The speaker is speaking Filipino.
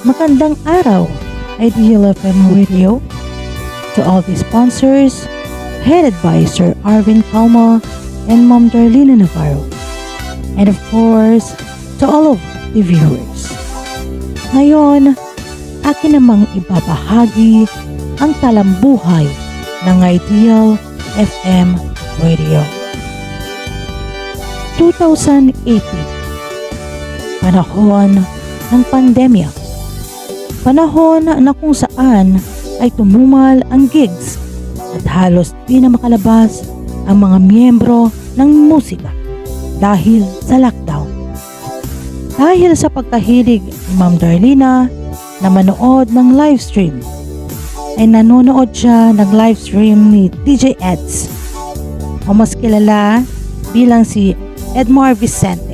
Magandang araw, Ideal FM Radio. To all the sponsors, headed by Sir Arvin Calma and Ma'am Darlene Navarro. And of course, to all of the viewers. Ngayon, akin namang ibabahagi ang talambuhay ng Ideal FM Radio. 2018, panahon ng pandemya. Panahon na kung saan ay tumumal ang gigs at halos di na makalabas ang mga miyembro ng musika dahil sa lockdown. Dahil sa pagkahilig ni Ma'am Darlina na manood ng livestream, ay nanonood siya ng livestream ni DJ Eds o mas kilala bilang si Edmar Vicente.